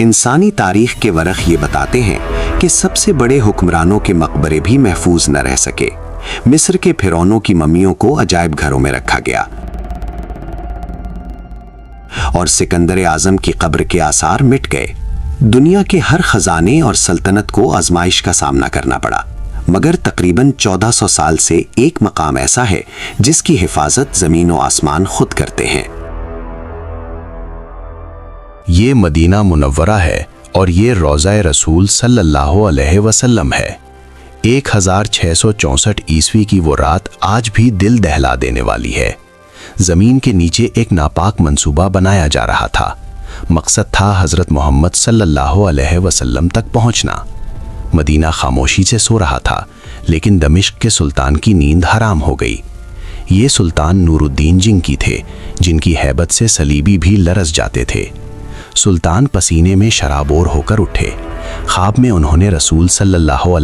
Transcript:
انسانی تاریخ کے ورق یہ بتاتے ہیں کہ سب سے بڑے حکمرانوں کے مقبرے بھی محفوظ نہ رہ سکے۔ مصر کے فرعونوں کی ممیوں کو عجائب گھروں میں رکھا گیا اور سکندر اعظم کی قبر کے آثار مٹ گئے۔ دنیا کے ہر خزانے اور سلطنت کو آزمائش کا سامنا کرنا پڑا، مگر تقریباً 1400 سال سے ایک مقام ایسا ہے جس کی حفاظت زمین و آسمان خود کرتے ہیں۔ یہ مدینہ منورہ ہے اور یہ روضہ رسول صلی اللہ علیہ وسلم ہے۔ 1664 عیسوی کی وہ رات آج بھی دل دہلا دینے والی ہے۔ زمین کے نیچے ایک ناپاک منصوبہ بنایا جا رہا تھا۔ مقصد تھا حضرت محمد صلی اللہ علیہ وسلم تک پہنچنا۔ مدینہ خاموشی سے سو رہا تھا، لیکن دمشق کے سلطان کی نیند حرام ہو گئی۔ یہ سلطان نور الدین جنکی تھے، جن کی ہیبت سے صلیبی بھی لرز جاتے تھے۔ سلطان پسینے میں شرابور ہو کر اٹھے۔ خواب میں انہوں نے رسول صلی اللہ علیہ